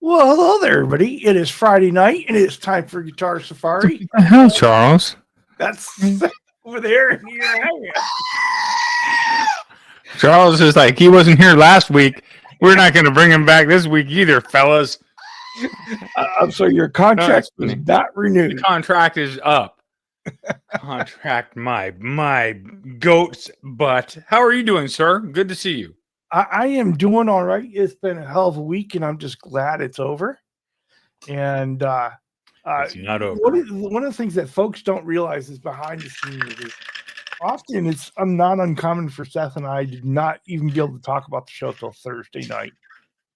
Well, hello there, everybody. It is Friday night, and it's time for Guitar Safari. What the hell, Charles? That's over there, and here I am. Charles is like, he wasn't here last week. We're not going to bring him back this week either, fellas. So your contract is not The renewed. contract is up. Contract my goat's butt. How are you doing, sir? Good to see you. I am doing all right. It's been a hell of a week, and I'm just glad it's over. And It's not over. one of the things that folks don't realize is behind the scenes is often it's not uncommon for Seth and I to not even be able to talk about the show till Thursday night.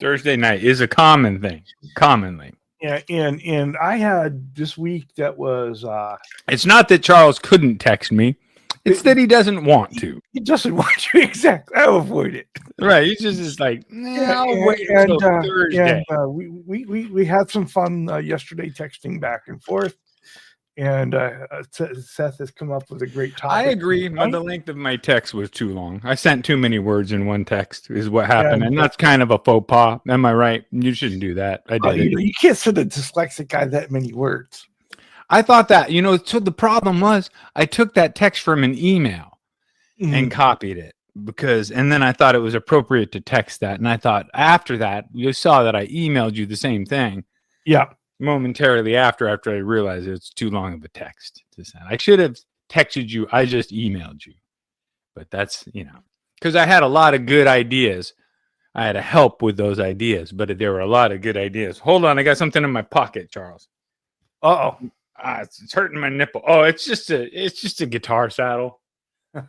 Thursday night is a common thing. Commonly. Yeah, and I had this week that was It's not that Charles couldn't text me. It's that he doesn't want to. he doesn't want to exactly. I'll avoid it. Right. He's just like, I'll wait until Thursday. We had some fun yesterday texting back and forth, and Seth has come up with a great topic. I agree. But the length of my text was too long. I sent too many words in one text is what happened. And that's kind of a faux pas. Am I right? You shouldn't do that. I did it. You can't send a dyslexic guy that many words. I thought that, so the problem was I took that text from an email and copied it and then I thought it was appropriate to text that. And I thought after that, you saw that I emailed you the same thing. Yeah. Momentarily after I realized it's too long of a text to send. I should have texted you. I just emailed you. But that's, because I had a lot of good ideas. I had to help with those ideas, but there were a lot of good ideas. Hold on. I got something in my pocket, Charles. Uh-oh. It's hurting my nipple. Oh, it's just a guitar saddle. I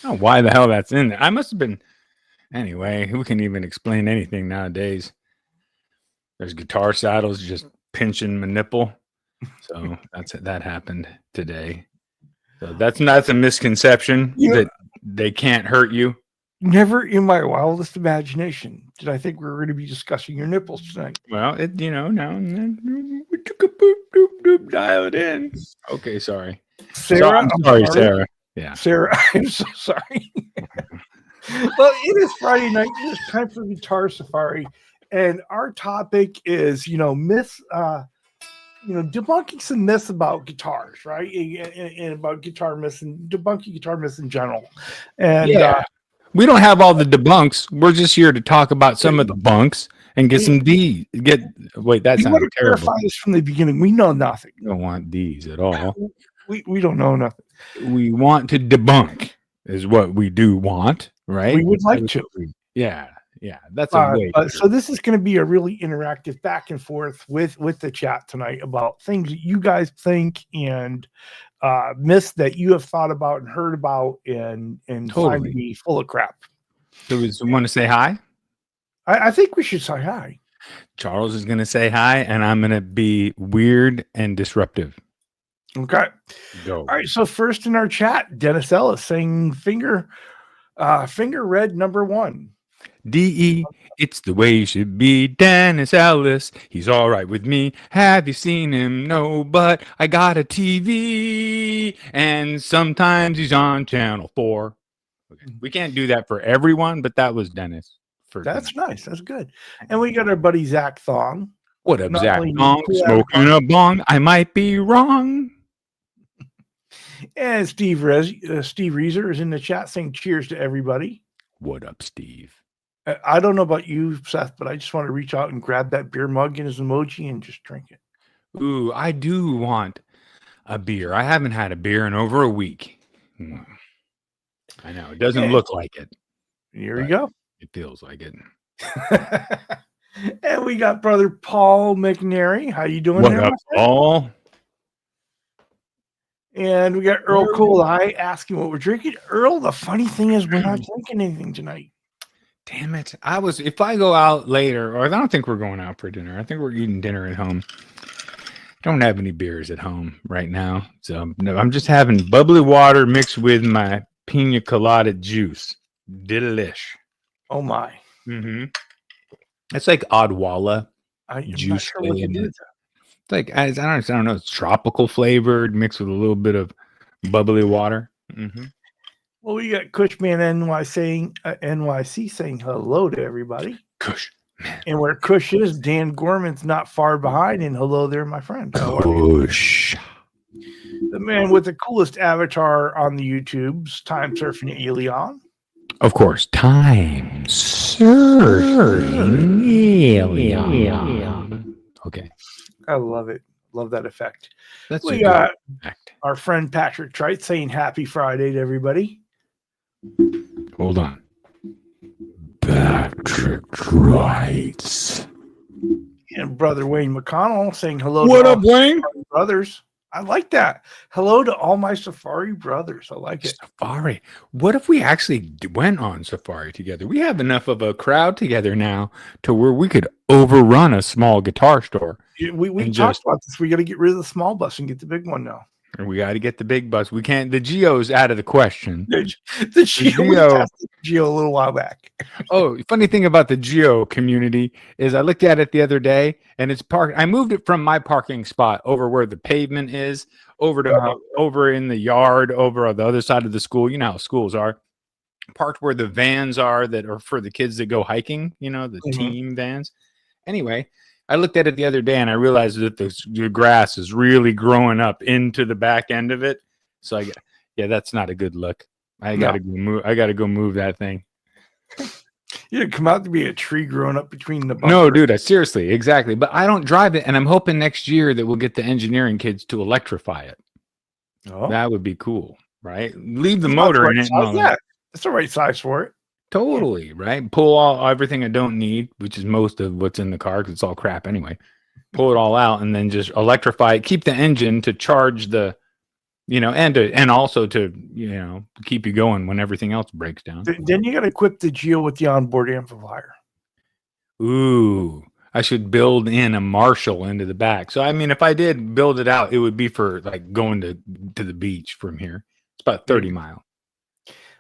don't know why the hell that's in there. I must have been. Anyway, who can even explain anything nowadays? There's guitar saddles just pinching my nipple. So that happened today. So that's a misconception that they can't hurt you. Never in my wildest imagination did I think we were going to be discussing your nipples tonight. Well, now and then we took a boop, doop, doop, dial it in. Okay, sorry. Sarah, I'm sorry, Sarah. Yeah. Sarah, I'm so sorry. Well, it is Friday night. It is time for Guitar Safari. And our topic is, myths, debunking some myths about guitars, right? And about guitar myths and debunking guitar myths in general. And we don't have all the debunks. We're just here to talk about some of the bunks and get some D's. Wait, that sounds terrible. Clarify this from the beginning. We know nothing. We don't want D's at all. We don't know nothing. We want to debunk is what we do want, right? We would like to. Yeah. That's a way. So this is going to be a really interactive back and forth with the chat tonight about things that you guys think and myths that you have thought about and heard about and find me full of crap. So we want to say hi? I think we should say hi. Charles is going to say hi, and I'm going to be weird and disruptive. Okay. Go. All right. So first in our chat, Dennis Ellis saying finger red number 1. D.E. It's the way you should be. Dennis Ellis. He's all right with me. Have you seen him? No, but I got a TV. And sometimes he's on channel 4. Okay. We can't do that for everyone, but that was Dennis. That's nice. That's good. And we got our buddy Zach Thong. What up, Zach Thong? Smoking a bong. I might be wrong. And Steve Reeser is in the chat saying cheers to everybody. What up, Steve? I don't know about you, Seth, but I just want to reach out and grab that beer mug in his emoji and just drink it. Ooh, I do want a beer. I haven't had a beer in over a week. I know. It doesn't look like it. Here we go. It feels like it. And we got brother Paul McNary. How you doing? What up, Paul? And we got Earl Coley asking what we're drinking. Earl, the funny thing is we're not drinking anything tonight. Damn it. If I go out later, or I don't think we're going out for dinner. I think we're eating dinner at home. Don't have any beers at home right now. So I'm just having bubbly water mixed with my pina colada juice. Delish. Oh my. Mm-hmm. It's like Odwalla juice. Sure in it. It's like, I don't know, it's tropical flavored mixed with a little bit of bubbly water. Mm-hmm. Well, we got Cushman NYC saying hello to everybody. Cushman. And where Kush is, Dan Gorman's not far behind. And hello there, my friend. How are you? Kush. The man with the coolest avatar on the YouTubes, Time Surfing Alien. Of course, time surfing alien. Okay. I love it. Love that effect. That's We got our friend Patrick Trite saying happy Friday to everybody. Hold on. Patrick Trite. And brother Wayne McConnell saying hello What to up, Wayne? all my brothers. I like that. Hello to all my Safari brothers. I like it. Safari. What if we actually went on safari together? We have enough of a crowd together now to where we could overrun a small guitar store. We talked about this. We got to get rid of the small bus and get the big one now. We got to get the big bus. We can't. The Geo's out of the question. The Geo a little while back. Oh, funny thing about the Geo community is I looked at it the other day, and it's parked. I moved it from my parking spot over where the pavement is, over to over in the yard, over on the other side of the school. You know how schools are. Parked where the vans are that are for the kids that go hiking. You know, the team vans. Anyway, I looked at it the other day and I realized that the grass is really growing up into the back end of it. So that's not a good look. I gotta go move. I gotta go move that thing. You didn't come out to be a tree growing up between the bumpers. No, dude, seriously, exactly. But I don't drive it, and I'm hoping next year that we'll get the engineering kids to electrify it. Oh, that would be cool, right? Leave the motor in it. Yeah, it's the right size for it. Totally, right? Pull everything I don't need, which is most of what's in the car because it's all crap anyway. Pull it all out and then just electrify it. Keep the engine to charge the, and also to, keep you going when everything else breaks down. Then you got to equip the Geo with the onboard amplifier. Ooh, I should build in a Marshall into the back. So, I mean, if I did build it out, it would be for like going to the beach from here. It's about 30 miles.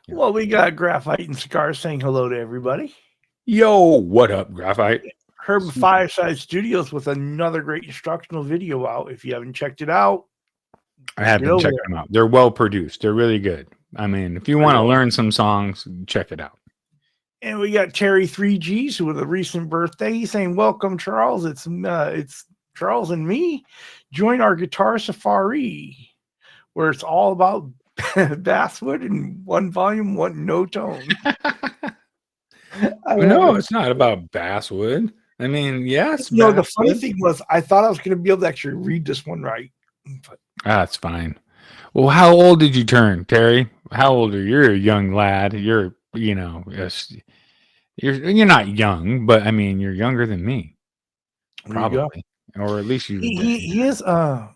Well, we got Graphite and Cigar saying hello to everybody. Yo, what up, Graphite? Herb Fireside Studios with another great instructional video out. If you haven't checked it out, I haven't checked them out. They're well produced. They're really good. I mean, if you want to learn some songs, check it out. And we got Terry 3Gs with a recent birthday. He's saying, "Welcome, Charles. It's Charles and me. Join our guitar safari, where it's all about basswood and one volume, one no tone." No, it's not about basswood. I mean, yes. The funny thing was, I thought I was going to be able to actually read this one right. But that's fine. Well, how old did you turn, Terry? How old are you? You're a young lad. You're not young, but I mean, you're younger than me, probably, or at least he is. I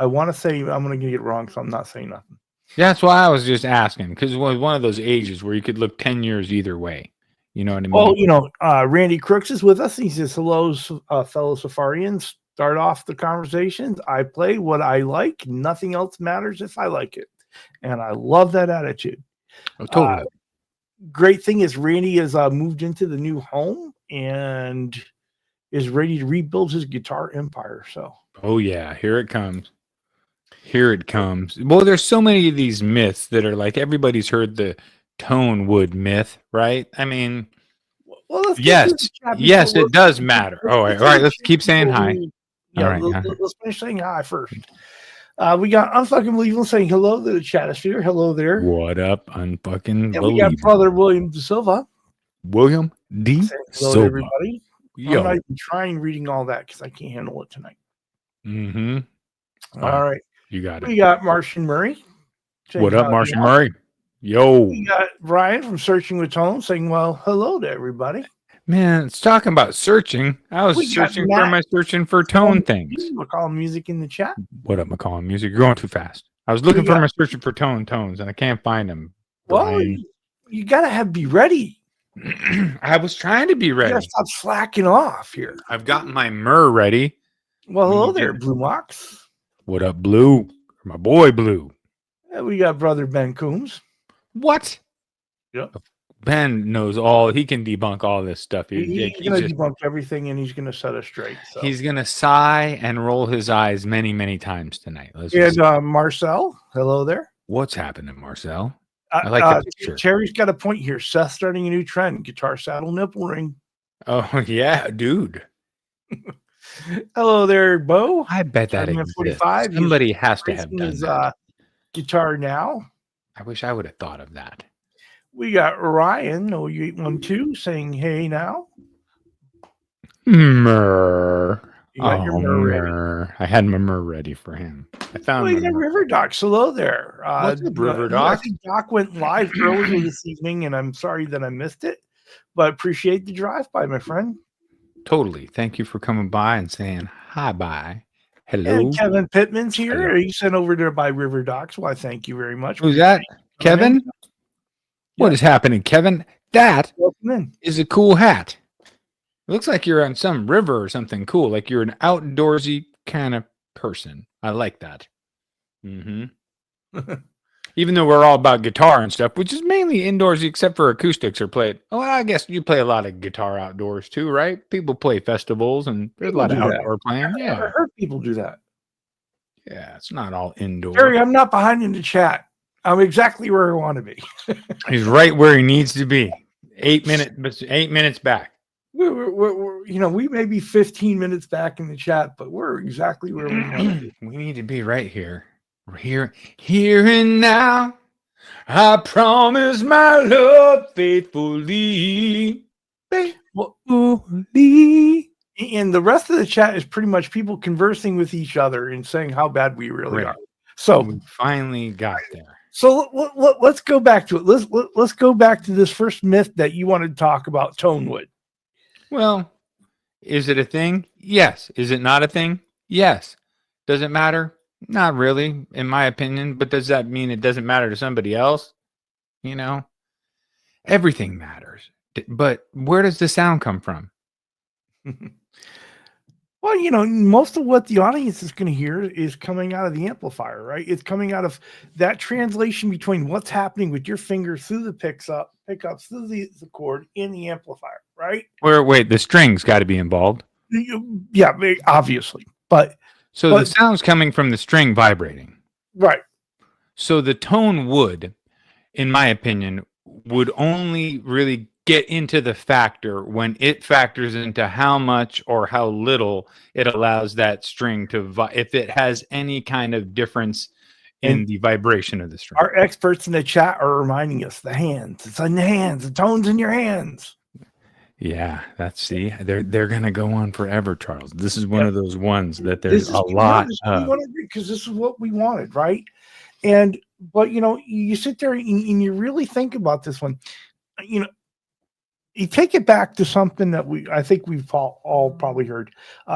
want to say I'm going to get it wrong, so I'm not saying nothing. Yeah, that's why I was just asking, because it was one of those ages where you could look 10 years either way. You know what I mean? Well, Randy Crooks is with us. He says, "Hello, fellow Safarians. Start off the conversations. I play what I like. Nothing else matters if I like it." And I love that attitude. Oh, totally. Great thing is Randy has moved into the new home and is ready to rebuild his guitar empire. So, oh yeah, here it comes. Here it comes. Well, there's so many of these myths that are like, everybody's heard the Tonewood myth, right? I mean, well, yes, it does matter. All right, let's keep saying hi. Yeah, all right, let's finish saying hi first. We got Unfucking Believable saying hello to the chatosphere. Hello there. What up, Unfucking Believable? We got brother William De Silva. William D. Hello to everybody. Yo. I'm not even trying reading all that because I can't handle it tonight. All right. You got it. We got Martian Murray. What up, Martian Murray? Yo. We got Brian from Searching with Tone saying, well, hello to everybody. Man, it's talking about searching. I was searching for tone things. McCall Music in the chat. What up, McCall Music? You're going too fast. I was looking for my searching for tones, and I can't find them. Well, you gotta be ready. I was trying to be ready. You gotta stop slacking off here. I've gotten my Myrrh ready. Well, hello there, Blue Mox. What up, Blue? My boy, Blue. And we got brother Ben Coombs. What? Yep. Ben knows all. He can debunk all this stuff. He's going to debunk everything, and he's going to set us straight. So. He's going to sigh and roll his eyes many, many times tonight. Marcel, hello there. What's happening, Marcel? I like that picture. Terry's got a point here. Seth starting a new trend: guitar saddle nipple ring. Oh yeah, dude. Hello there, Bo. I bet that exists. 45. Somebody has to have Racing done his that. guitar now. I wish I would have thought of that. We got Ryan 0812 saying hey now. Murr. You got your murr ready. Murr. I had my murr ready for him. I found Well, my you got murr. River Doc. Hello there. What's up, River I Doc? think Doc went live earlier this evening, and I'm sorry that I missed it, but appreciate the drive by, my friend. Totally. Thank you for coming by and saying hi bye. Hello. And Kevin Pittman's here. Hello. He sent over there by River Docs. Why, thank you very much. Who's that? Kevin? What is happening, Kevin? That is a cool hat. It looks like you're on some river or something cool. Like you're an outdoorsy kind of person. I like that. Mm-hmm. Even though we're all about guitar and stuff, which is mainly indoorsy except for acoustics or play it. Oh, I guess you play a lot of guitar outdoors too, right? People play festivals and there's a lot of outdoor playing. Yeah. I heard people do that. Yeah, it's not all indoor. Jerry, I'm not behind in the chat. I'm exactly where I want to be. He's right where he needs to be. 8 minutes back. We're we may be 15 minutes back in the chat, but we're exactly where we want to be. We need to be right here. We're here and now. I promise my love faithfully. Faithfully. And the rest of the chat is pretty much people conversing with each other and saying how bad we really are. So we finally got there. So let's go back to it. Let's go back to this first myth that you wanted to talk about, Tonewood. Well, is it a thing? Yes. Is it not a thing? Yes. Does it matter? Not really, in my opinion. But does that mean it doesn't matter to somebody else? You know, everything matters. But where does the sound come from? Well, most of what the audience is going to hear is coming out of the amplifier, right? It's coming out of that translation between what's happening with your finger through the pickups through the cord in the amplifier, right? Wait, the strings got to be involved. Yeah, obviously. But the sound's coming from the string vibrating. Right. So the Tonewood, in my opinion, would only really get into the factor when it factors into how much or how little it allows that string to if it has any kind of difference in the vibration of the string. Our experts in the chat are reminding us the hands. It's in the hands. The tone's in your hands. Yeah, they're gonna go on forever, Charles. This is one of those ones that there's a lot of, because this is what we wanted, right? But you sit there and you really think about this one. You take it back to something that I think we've all probably heard.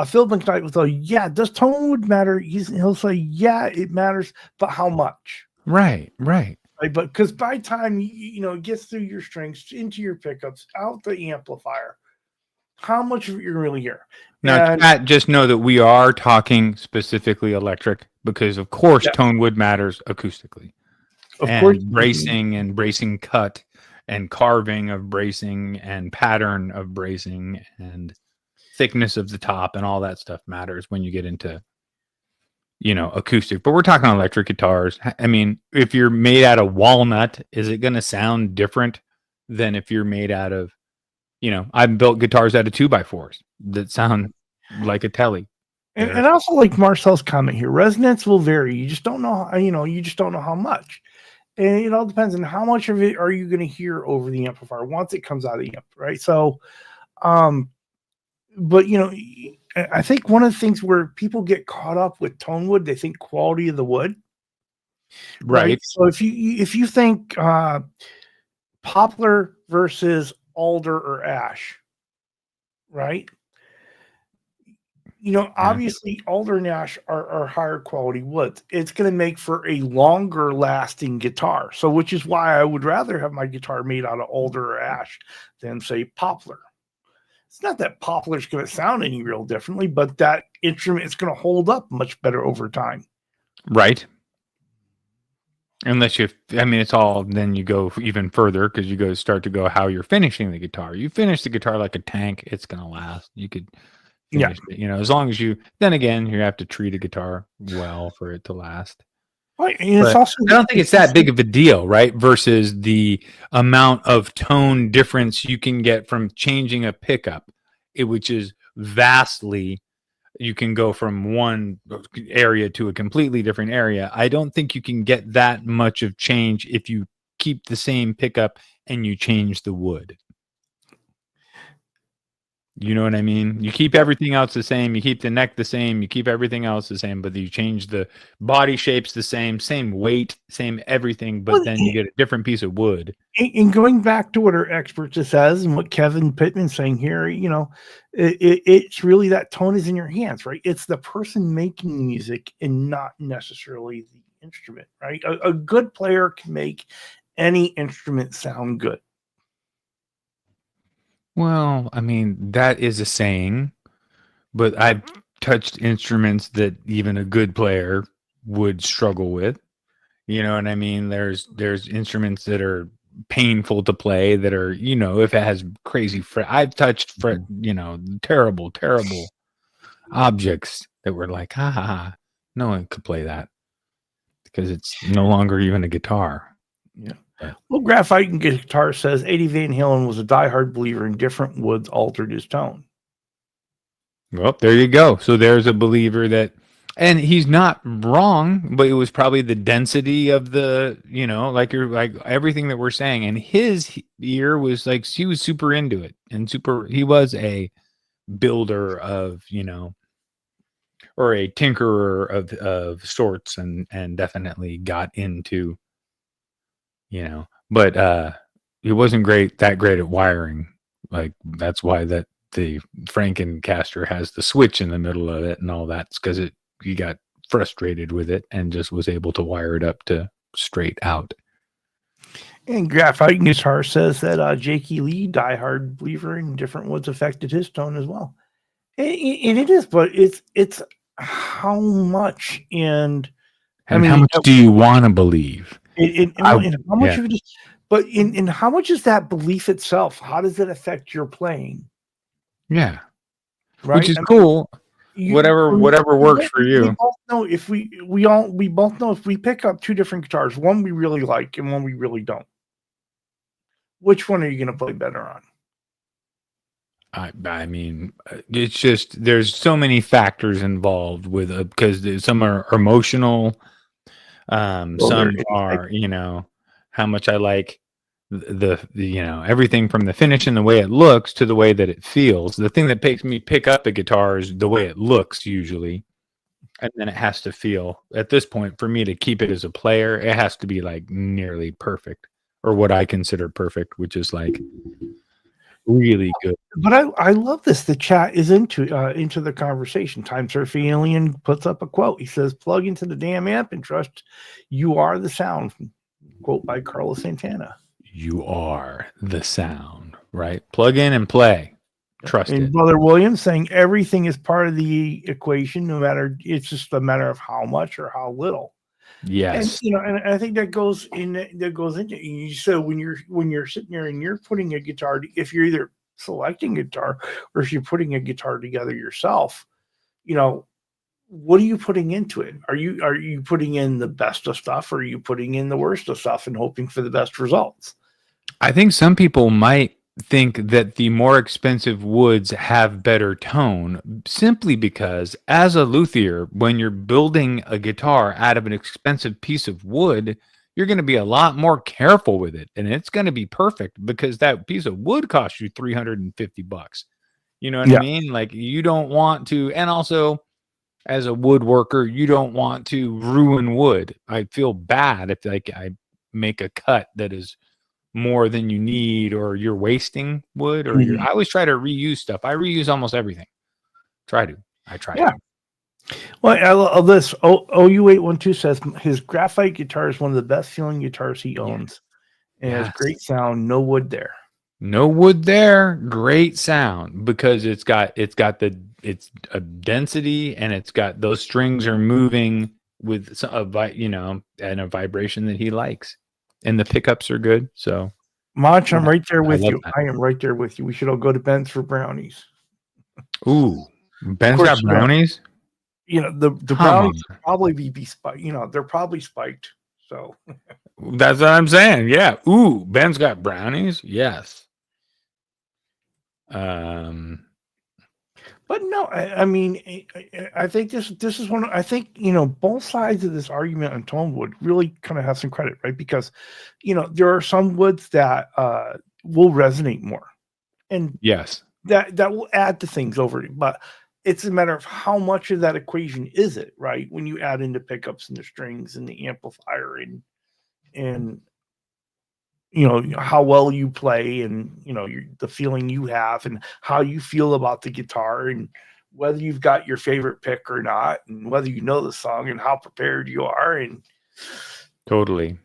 Phil McKnight will tell you, yeah, does Tonewood matter? He'll say, yeah, it matters, but how much? Right. But because by the time it gets through your strings into your pickups, out the amplifier, how much of it you're really hear? Now, Pat, just know that we are talking specifically electric because, of course, Tonewood matters acoustically. Of course, bracing cut and carving of bracing and pattern of bracing and thickness of the top and all that stuff matters when you get into acoustic. But we're talking electric guitars. I mean, if you're made out of walnut, is it going to sound different than if you're made out of I've built guitars out of 2x4s that sound like a telly. And also, like Marcel's comment here, resonance will vary. You just don't know you just don't know how much. And it all depends on how much of it are you going to hear over the amplifier once it comes out of the amp, right? So, but I think one of the things where people get caught up with Tonewood, they think quality of the wood, right? So if you think poplar versus alder or ash, right? Obviously alder and ash are higher quality woods. It's going to make for a longer lasting guitar. So, which is why I would rather have my guitar made out of alder or ash than say poplar. It's not that poplar is going to sound any real differently, but that instrument is going to hold up much better over time. Right. Unless it's all, then you go even further because you start to go how you're finishing the guitar. You finish the guitar like a tank, it's going to last. You could finish it, as long as then again, you have to treat a guitar well for it to last. Right. And it's also, I don't think it's that big of a deal, right? Versus the amount of tone difference you can get from changing a pickup. which is vastly, you can go from one area to a completely different area. I don't think you can get that much of change if you keep the same pickup and you change the wood. You know what I mean? You keep everything else the same. You keep the neck the same. You keep everything else the same, but you change the body shapes the same weight, same everything, but then you get a different piece of wood. And going back to what our expert says and what Kevin Pittman's saying here, it's really that tone is in your hands, right? It's the person making music and not necessarily the instrument, right? A good player can make any instrument sound good. Well, I mean, that is a saying, but I've touched instruments that even a good player would struggle with. You know what I mean? There's instruments that are painful to play, that are, if it has crazy I've touched terrible objects that were like, no one could play that because it's no longer even a guitar. Yeah. Well, Graphite and Guitar says Eddie Van Halen was a diehard believer in different woods altered his tone. Well, there you go. So there's a believer that, and he's not wrong, but it was probably the density of the, like everything that we're saying. And his ear was like, he was super into it, and he was a builder of, or a tinkerer of sorts, and definitely got into, but he wasn't that great at wiring. Like, that's why that the Frankencaster has the switch in the middle of it and all that. It's because he got frustrated with it and just was able to wire it up to straight out. And Graphite Guitar says that Jakey Lee, diehard believer in different woods, affected his tone as well. And it is, but it's how much, and how much do you want to believe? How much of it is, but in how much is that belief itself? How does it affect your playing? Yeah, right. Which is cool. Whatever works for you. We both know if we both know if we pick up two different guitars, one we really like and one we really don't. Which one are you going to play better on? I mean, it's just, there's so many factors involved with it, because some are emotional. Some are, how much I like the everything from the finish and the way it looks to the way that it feels. The thing that makes me pick up a guitar is the way it looks usually, and then it has to feel, at this point, for me to keep it as a player, it has to be like nearly perfect, or what I consider perfect, which is like really good. But I love this. The chat is into the conversation. Time Surfing Alien puts up a quote. He says, "Plug into the damn amp and trust you are the sound." Quote by Carlos Santana. You are the sound, right? Plug in and play. Trust it. Brother Williams saying everything is part of the equation, no matter, it's just a matter of how much or how little. Yes. And and I think that goes into you. So when you're sitting there and you're putting a guitar, if you're either selecting guitar or if you're putting a guitar together yourself, what are you putting into it? Are you putting in the best of stuff, or are you putting in the worst of stuff and hoping for the best results? I think some people might think that the more expensive woods have better tone, simply because, as a luthier, when you're building a guitar out of an expensive piece of wood, you're going to be a lot more careful with it, and it's going to be perfect because that piece of wood costs you $350. You know what I mean? Like, you don't want to, and also, as a woodworker, you don't want to ruin wood. I feel bad if I make a cut that is more than you need, or you're wasting wood, or I always try to reuse stuff. I reuse almost everything. I try to. Well, I love this. OU812 says his Graphite guitar is one of the best feeling guitars he owns. And it has great sound. No wood there. No wood there. Great sound, because it's a density, and it's got, those strings are moving with and a vibration that he likes. And the pickups are good. So, Mach, I'm right there with you. I am right there with you. We should all go to Ben's for brownies. Ooh, Ben's got brownies? The brownies will probably be spiked. They're probably spiked. So that's what I'm saying. Yeah. Ooh, Ben's got brownies. Yes. But no, I mean, I think this is one. I think both sides of this argument on Tonewood really kind of have some credit, right? Because there are some woods that will resonate more, and Yes. that will add to things over it. But it's a matter of how much of that equation is it, right? When you add in the pickups and the strings and the amplifier and how well you play and the feeling you have and how you feel about the guitar and whether you've got your favorite pick or not and whether you know the song and how prepared you are and Totally.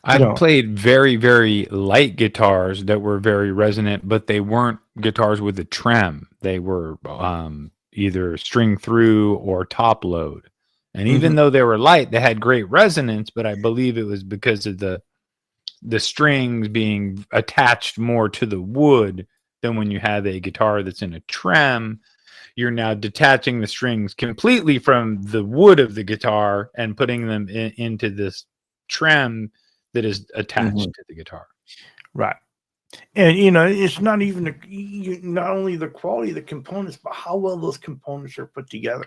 I've played very, very light guitars that were very resonant, but they weren't guitars with a trem. They were either string through or top load. And even though they were light, they had great resonance, but I believe it was because of the strings being attached more to the wood than when you have a guitar that's in a trem. You're now detaching the strings completely from the wood of the guitar and putting them into this trem that is attached to the guitar. Right. And it's not even not only the quality of the components, but how well those components are put together.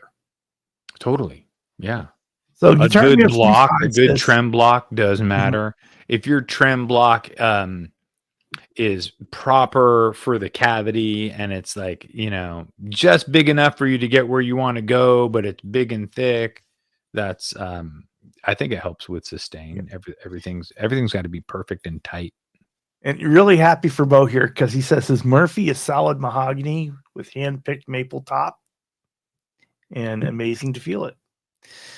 Totally. Yeah. So a good block, a good trem block does matter. If your trem block is proper for the cavity and it's like, just big enough for you to get where you want to go, but it's big and thick, that's I think it helps with sustain. Everything's got to be perfect and tight. And really happy for Bo here because he says his Murphy is solid mahogany with hand-picked maple top and amazing to feel it.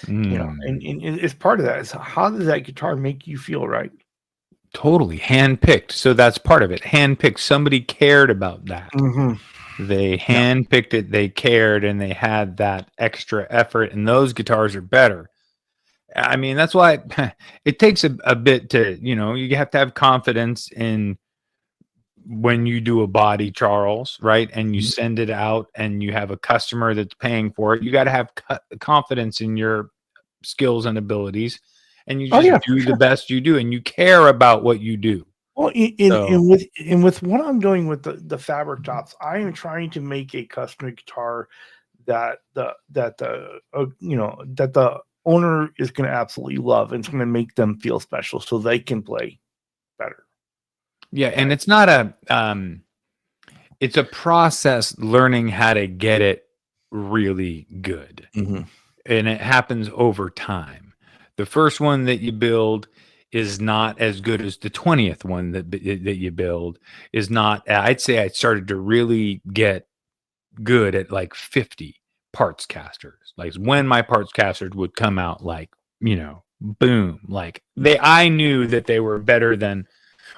And it's part of that. Is how does that guitar make you feel, right? Totally hand-picked. So that's part of it. Hand-picked. Somebody cared about that. They hand-picked it. They cared, and they had that extra effort. And those guitars are better. I mean, that's why it takes a bit to, you have to have confidence in when you do a body, Charles, right? And you send it out and you have a customer that's paying for it. You got to have confidence in your skills and abilities, and you just do the best you do, and you care about what you do. Well, with what I'm doing with the fabric tops, I am trying to make a custom guitar that the owner is going to absolutely love, and it's going to make them feel special so they can play better. Yeah. And it's not it's a process learning how to get it really good. And it happens over time. The first one that you build is not as good as the 20th one that you build is not. I'd say I started to really get good at like 50 parts casters. Like when my parts casters would come out, like, boom, like I knew that they were better than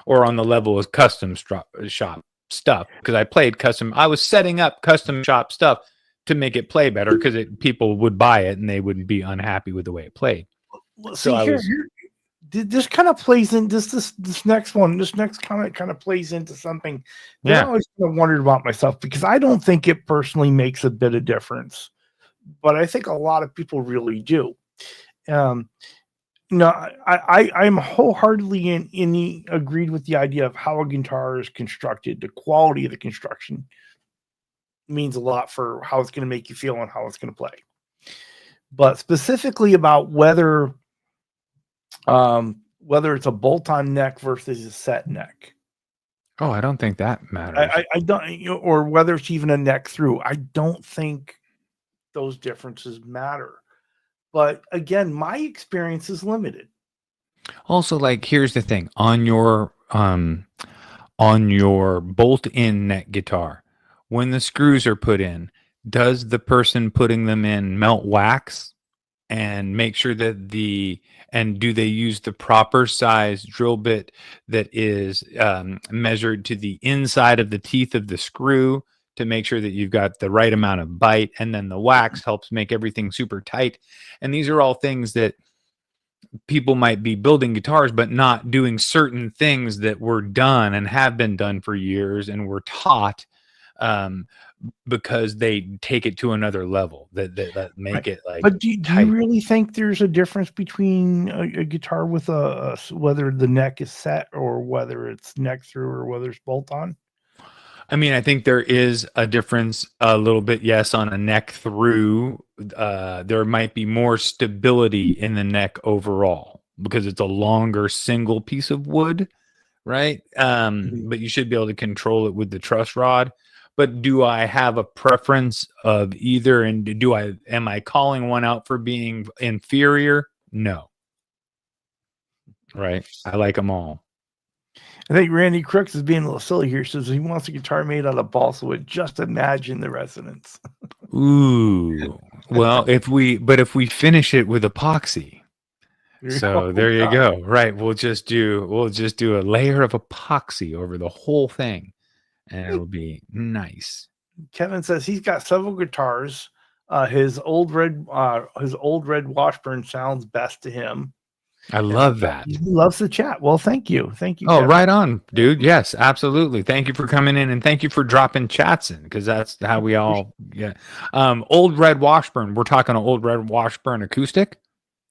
or on the level of custom shop stuff because I played custom. I was setting up custom shop stuff to make it play better because people would buy it and they wouldn't be unhappy with the way it played. Well, so this kind of plays in this next one. This next comment kind of plays into something that I always kind of wondered about myself because I don't think it personally makes a bit of difference, but I think a lot of people really do. I'm wholeheartedly agreed with the idea of how a guitar is constructed. The quality of the construction means a lot for how it's going to make you feel and how it's going to play. But specifically about whether it's a bolt-on neck versus a set neck. Oh, I don't think that matters. I don't, or whether it's even a neck through. I don't think those differences matter. But again, my experience is limited. Also, like, here's the thing on your bolt-in neck guitar, when the screws are put in, does the person putting them in melt wax and make sure that do they use the proper size drill bit that is measured to the inside of the teeth of the screw to make sure that you've got the right amount of bite, and then the wax helps make everything super tight. And these are all things that people might be building guitars, but not doing certain things that were done and have been done for years and were taught because they take it to another level that make it like. But do you really think there's a difference between a guitar with whether the neck is set or whether it's neck through or whether it's bolt on? I mean, I think there is a difference a little bit, yes, on a neck through. There might be more stability in the neck overall because it's a longer single piece of wood, right? But you should be able to control it with the truss rod. But do I have a preference of either? And am I calling one out for being inferior? No. Right. I like them all. I think Randy Crooks is being a little silly here. Says he wants a guitar made out of balsa wood. Just imagine the resonance. Ooh. Well, if we finish it with epoxy. So there you go. Right. We'll just do a layer of epoxy over the whole thing, and it'll be nice. Kevin says he's got several guitars. His old red Washburn sounds best to him. I love that. He loves the chat. Well, thank you. Oh, Kevin. right on, dude. Yes, absolutely. Thank you for coming in, and thank you for dropping chats in, because that's how we all get. Old red Washburn. We're talking an old red Washburn acoustic,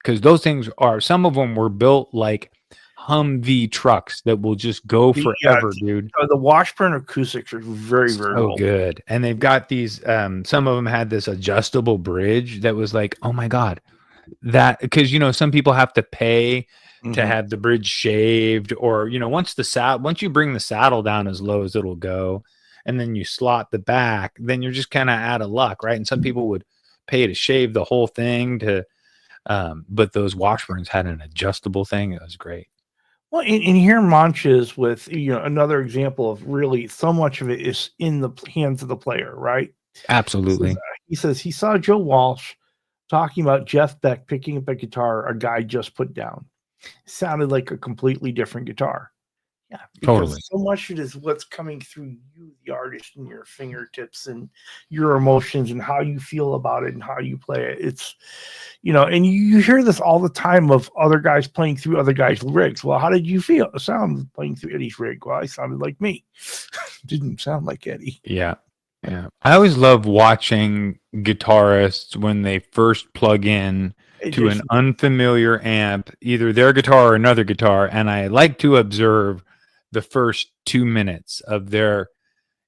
because those things some of them were built like Humvee trucks that will just go forever, dude. The Washburn acoustics are very, very so good. And they've got these, some of them had this adjustable bridge that was like, oh my God, that, because, some people have to pay to have the bridge shaved, or, once you bring the saddle down as low as it'll go, and then you slot the back, then you're just kind of out of luck, right? And some people would pay to shave the whole thing but those Washburns had an adjustable thing. It was great. Well, and here Manches with, another example of really so much of it is in the hands of the player, right? Absolutely. He says he saw Joe Walsh talking about Jeff Beck picking up a guitar a guy just put down. It sounded like a completely different guitar. Yeah, totally. So much of it is what's coming through you, the artist, and your fingertips and your emotions and how you feel about it and how you play it. It's, and you hear this all the time of other guys playing through other guys' rigs. Well, how did you feel? It sounded playing through Eddie's rig. Well, I sounded like me. Didn't sound like Eddie. Yeah. Yeah. I always love watching guitarists when they first plug in to an unfamiliar amp, either their guitar or another guitar. And I like to observe the first 2 minutes of their,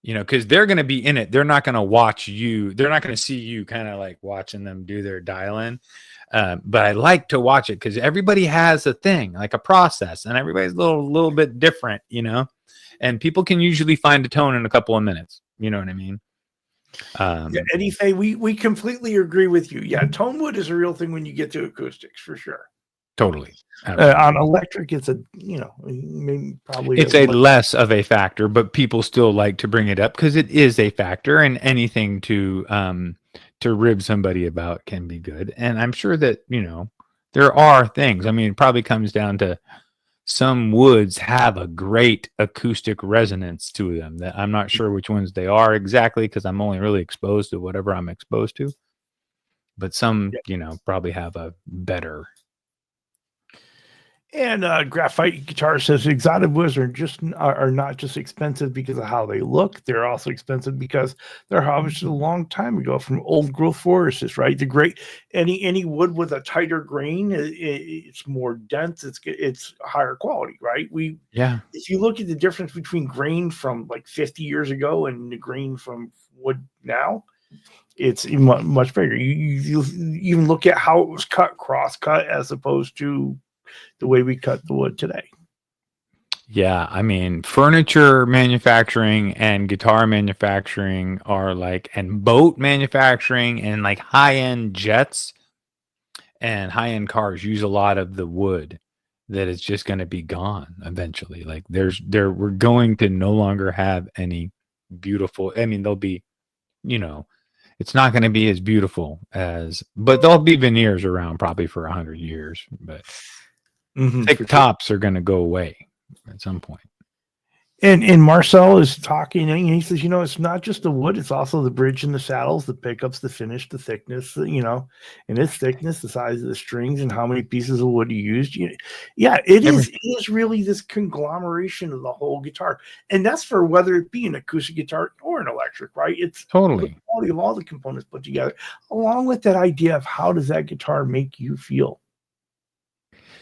because they're going to be in it. They're not going to watch you. They're not going to see you kind of like watching them do their dial-in. But I like to watch it because everybody has a thing, like a process, and everybody's a little bit different, and people can usually find a tone in a couple of minutes. You know what I mean? Eddie Fay, we completely agree with you. Yeah, Tonewood is a real thing when you get to acoustics, for sure. Totally. On electric, it's probably it's a less of a factor, but people still like to bring it up because it is a factor, and anything to rib somebody about can be good. And I'm sure that there are things. I mean, it probably comes down to some woods have a great acoustic resonance to them that I'm not sure which ones they are exactly, because I'm only really exposed to whatever I'm exposed to. But some, probably have a better. And Graphite Guitar says exotic woods are not just expensive because of how they look. They're also expensive because they're harvested a long time ago from old growth forests, right? The great any wood with a tighter grain, it's more dense. It's higher quality, right? If you look at the difference between grain from like 50 years ago and the grain from wood now, it's much bigger. You even look at how it was cut, cross cut, as opposed to the way we cut the wood today. Yeah, I mean, furniture manufacturing and guitar manufacturing are like, and boat manufacturing and like high-end jets and high-end cars use a lot of the wood that is just going to be gone eventually. Like we're going to no longer have any beautiful, I mean, they'll be, it's not going to be as beautiful but there'll be veneers around probably for 100 years, but thick tops are going to go away at some point. And Marcel is talking, and he says, it's not just the wood, it's also the bridge and the saddles, the pickups, the finish, the thickness, and its thickness, the size of the strings, and how many pieces of wood you used. Yeah, it is really this conglomeration of the whole guitar. And that's for whether it be an acoustic guitar or an electric, right? It's totally the quality of all the components put together, along with that idea of how does that guitar make you feel.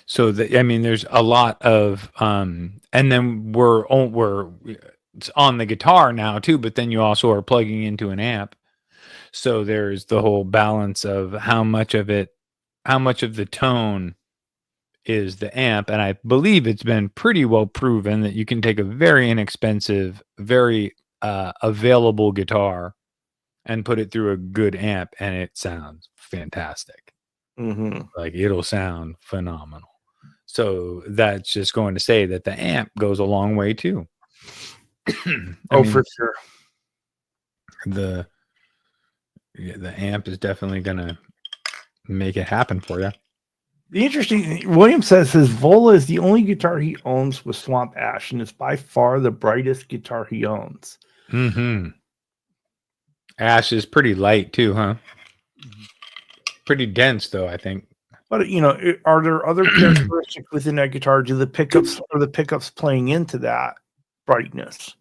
So there's a lot of, and then we're on the guitar now too, but then you also are plugging into an amp. So there's the whole balance of how much of the tone is the amp. And I believe it's been pretty well proven that you can take a very inexpensive, very available guitar and put it through a good amp and it sounds fantastic. Like it'll sound phenomenal. So that's just going to say that the amp goes a long way too. For sure. The amp is definitely going to make it happen for you. The interesting, William says his Vola is the only guitar he owns with Swamp Ash, and it's by far the brightest guitar he owns. Ash is pretty light too, huh? Pretty dense though, I think. But are there other characteristics within that guitar? Do the pickups playing into that brightness?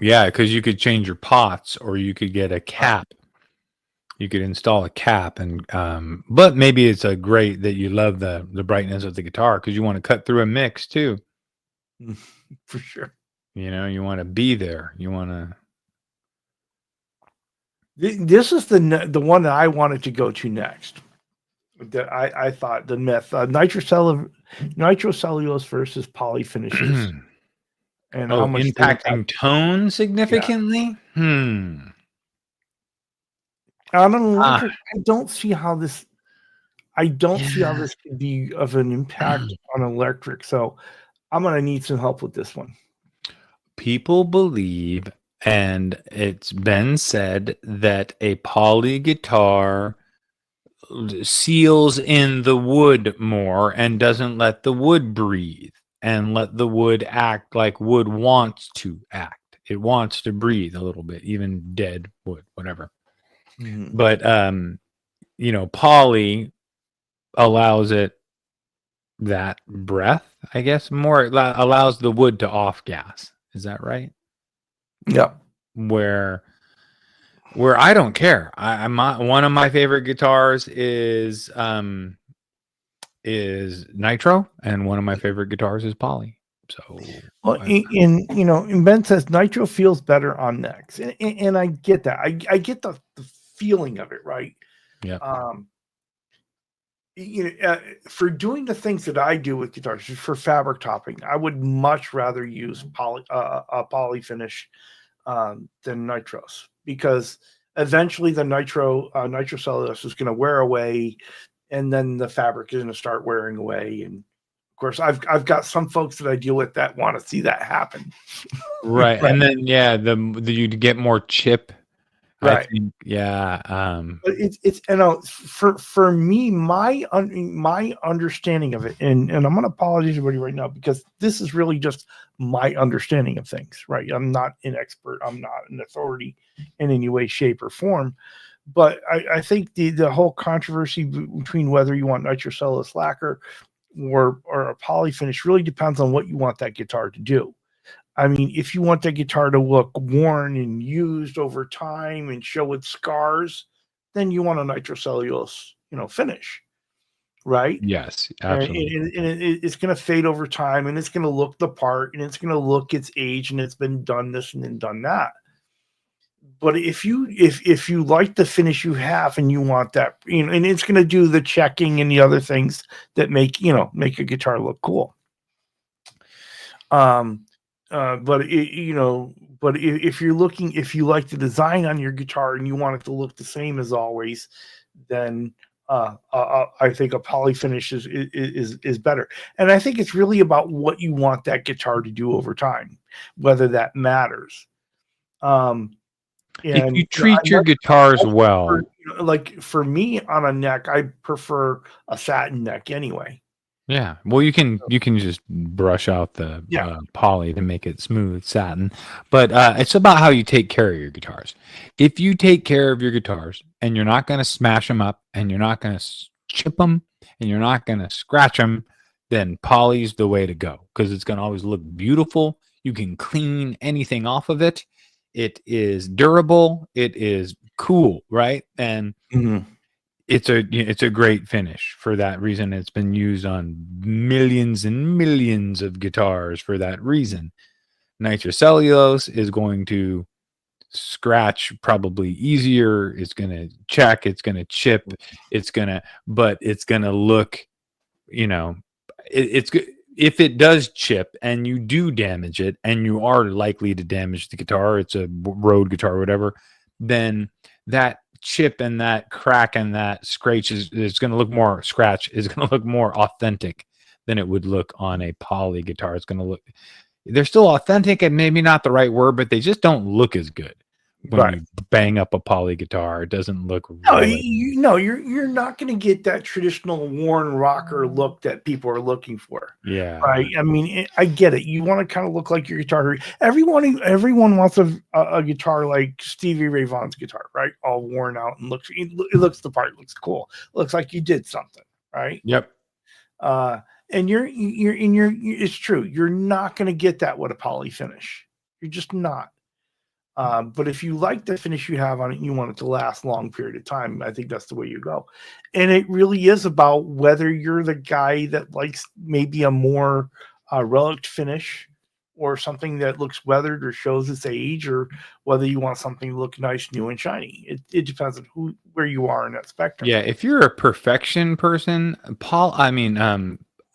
Yeah, because you could change your pots, or you could get a cap. You could install a cap, and but maybe it's a great that you love the brightness of the guitar because you want to cut through a mix too. For sure. You want to be there. You want to. This is the one that I wanted to go to next. That I thought the myth nitrocellulose versus poly finishes, and how much impacting tone significantly. Yeah. On an electric, I don't see how this could be of an impact on electric. So I'm gonna need some help with this one. People believe, and it's been said, that a poly guitar seals in the wood more and doesn't let the wood breathe and let the wood act like wood wants to act. It wants to breathe a little bit, even dead wood, whatever. But poly allows it that breath, I guess, more allows the wood to off gas. Is that right? Yeah. Where I don't care. One of my favorite guitars is nitro, and one of my favorite guitars is poly. So, and Ben says nitro feels better on necks, and I get that. I get the feeling of it, right? Yeah. For doing the things that I do with guitars, for fabric topping, I would much rather use a poly finish than nitros, because eventually the nitrocellulose is going to wear away, and then the fabric is going to start wearing away. And of course, I've got some folks that I deal with that want to see that happen. Right. And then you get more chip. Right. I think, yeah. But it's for me, my understanding of it, and I'm going to apologize to everybody right now, because this is really just my understanding of things, right? I'm not an expert. I'm not an authority in any way, shape, or form. But I think the whole controversy between whether you want nitrocellulose lacquer or a poly finish really depends on what you want that guitar to do. I mean, if you want that guitar to look worn and used over time and show its scars, then you want a nitrocellulose, finish, right? Yes, absolutely. And it's going to fade over time, and it's going to look the part, and it's going to look its age, and it's been done this and then done that. But if you like the finish you have and you want that, and it's going to do the checking and the other things that make a guitar look cool. But if you're looking, if you like the design on your guitar and you want it to look the same as always, then I think a poly finish is better. And I think it's really about what you want that guitar to do over time, whether that matters. If you treat your guitars well, like for me on a neck, I prefer a satin neck anyway. Yeah, well, you can just brush out the poly to make it smooth satin, but it's about how you take care of your guitars. If you take care of your guitars and you're not going to smash them up, and you're not going to chip them, and you're not going to scratch them, then poly's the way to go, because it's going to always look beautiful. You can clean anything off of it. It is durable. It is cool, right? And it's a great finish for that reason. It's been used on millions and millions of guitars for that reason. Nitrocellulose is going to scratch probably easier. It's going to check. It's going to chip. But it's going to look, it's good. If it does chip and you do damage it, and you are likely to damage the guitar, it's a road guitar or whatever, then that chip and that crack and that scratch is going to look more authentic than it would look on a poly guitar. It's going to look, they're still authentic, and maybe not the right word, but they just don't look as good when you bang up a poly guitar. It doesn't look you're not going to get that traditional worn rocker look that people are looking for. Yeah, right. I mean, I get it. You want to kind of look like your guitar. Everyone wants a guitar like Stevie Ray Vaughan's guitar, right? All worn out and it looks the part. It looks cool. It looks like you did something, right? Yep. And it's true. You're not going to get that with a poly finish. You're just not. But if you like the finish you have on it, and you want it to last a long period of time, I think that's the way you go. And it really is about whether you're the guy that likes maybe a more relic finish, or something that looks weathered or shows its age, or whether you want something to look nice, new, and shiny. It depends on where you are in that spectrum. Yeah, if you're a perfection person,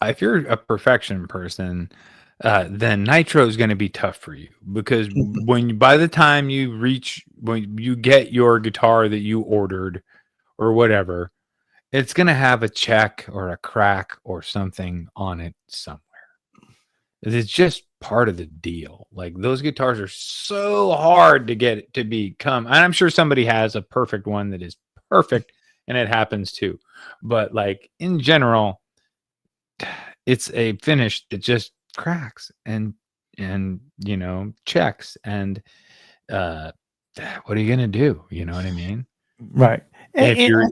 if you're a perfection person, then nitro is going to be tough for you, because by the time when you get your guitar that you ordered or whatever, it's going to have a check or a crack or something on it somewhere. It's just part of the deal. Like, those guitars are so hard to get it to become, and I'm sure somebody has a perfect one that is perfect, and it happens too. But like, in general, it's a finish that just cracks and checks, and what are you gonna do? You know what I mean? Right. And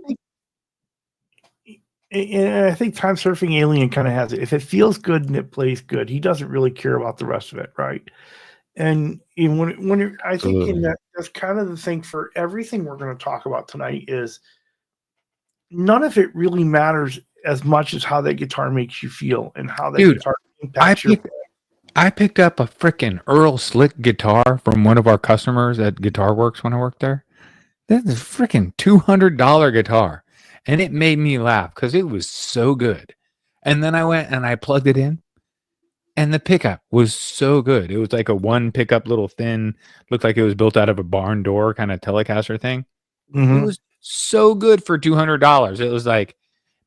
I think Time Surfing Alien kind of has it. If it feels good and it plays good, he doesn't really care about the rest of it, right? And I think that's kind of the thing for everything we're going to talk about tonight, is none of it really matters as much as how that guitar makes you feel and how that guitar impacts your. I picked up a freaking Earl Slick guitar from one of our customers at Guitar Works when I worked there. That's a freaking $200 guitar. And it made me laugh because it was so good. And then I went and I plugged it in, and the pickup was so good. It was like a one pickup, little thin, looked like it was built out of a barn door kind of Telecaster thing. Mm-hmm. It was so good for $200. It was like,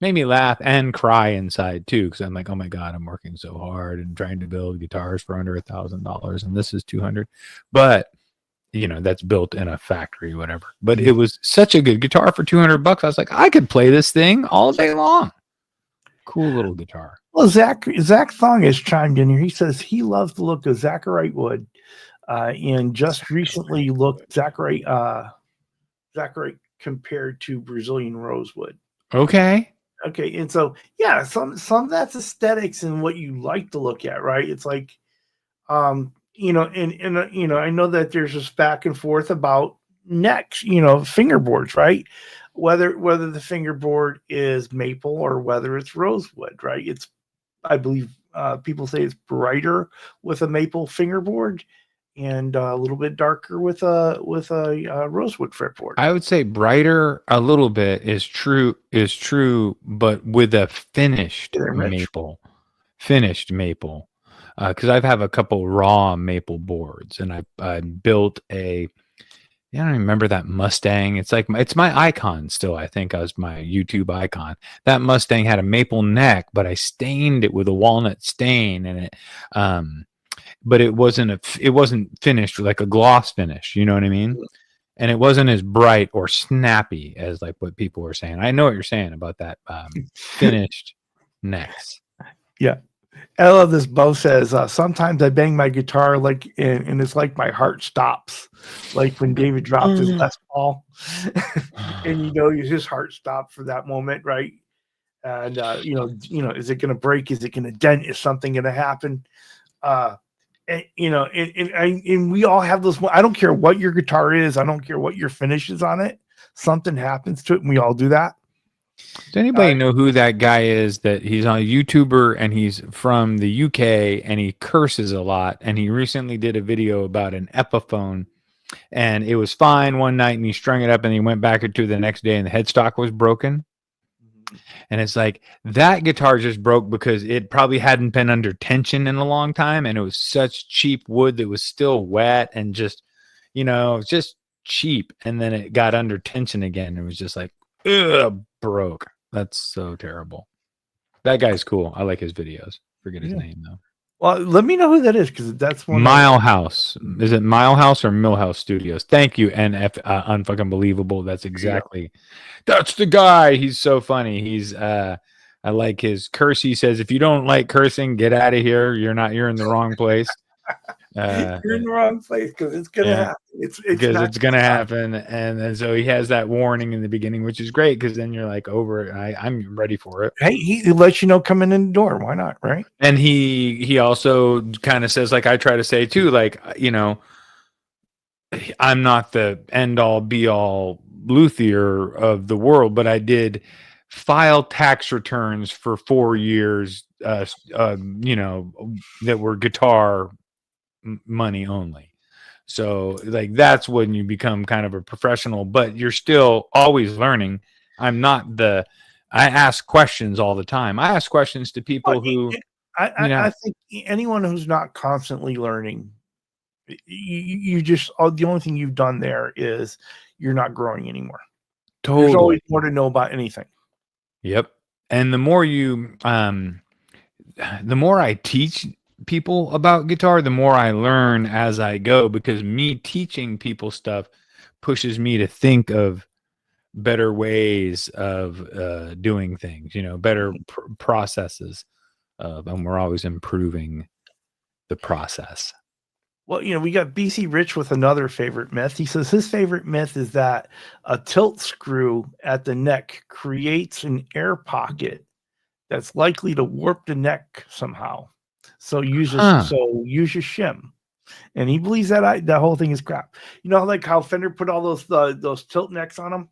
made me laugh and cry inside too, because I'm like, oh my God, I'm working so hard and trying to build guitars for under $1,000, and this is $200. But that's built in a factory, whatever. But it was such a good guitar for $200. I was like, I could play this thing all day long. Cool little guitar. Well, Zach Thong has chimed in here. He says he loves the look of Zacharite wood, and just recently looked Zacharite compared to Brazilian rosewood. Okay. And so some of that's aesthetics and what you like to look at, right? It's like, I know that there's this back and forth about necks, fingerboards, right? Whether the fingerboard is maple or whether it's rosewood, right? I believe people say it's brighter with a maple fingerboard and a little bit darker with a rosewood fretboard. I would say brighter a little bit is true, but with a finished maple. Because I've have a couple raw maple boards, and I built I don't remember that Mustang. It's my icon still. I think as my YouTube icon. That Mustang had a maple neck, but I stained it with a walnut stain, and it but it wasn't finished like a gloss finish. You know what I mean? And it wasn't as bright or snappy as like what people were saying. I know what you're saying about that finished necks. Yeah. I love this. Bo says, sometimes I bang my guitar and it's like my heart stops, like when David dropped his Les Paul, and his heart stopped for that moment, right? And is it going to break? Is it going to dent? Is something going to happen? And we all have those. I don't care what your guitar is. I don't care what your finish is on it. Something happens to it, and we all do that. Does anybody know who that guy is? That he's on a YouTuber and he's from the UK and he curses a lot. And he recently did a video about an Epiphone, and it was fine one night and he strung it up and he went back to the next day and the headstock was broken. And it's like that guitar just broke because it probably hadn't been under tension in a long time, and it was such cheap wood that was still wet and just, just cheap. And then it got under tension again. It was just like, ugh, broke. That's so terrible. That guy's cool. I like his videos. Forget his name though. Well, let me know who that is, because that's one. Mile House. Is it Mile House or Millhouse Studios? Thank you, NF. Unfucking believable. That's exactly. That's the guy. He's so funny. I like his curse. He says, "If you don't like cursing, get out of here. You're in the wrong place." You're in the wrong place because it's gonna happen. It's gonna happen, and so he has that warning in the beginning, which is great because then you're like over it. I'm ready for it. Hey, he lets you know coming in the door. Why not, right? And he also kind of says, like I try to say too, like I'm not the end all be all luthier of the world, but I did file tax returns for 4 years, that were guitar money only. So like that's when you become kind of a professional, but you're still always learning. I ask questions all the time. I ask questions to people I think anyone who's not constantly learning, you just the only thing you've done there is you're not growing anymore. Totally. There's always more to know about anything. Yep. And the more I teach people about guitar, the more I learn as I go, because me teaching people stuff pushes me to think of better ways of doing things, better processes, and we're always improving the process. Well, we got BC Rich with another favorite myth. He says his favorite myth is that a tilt screw at the neck creates an air pocket that's likely to warp the neck somehow. So use your shim. And he believes that that whole thing is crap. Like how Fender put all those tilt necks on them.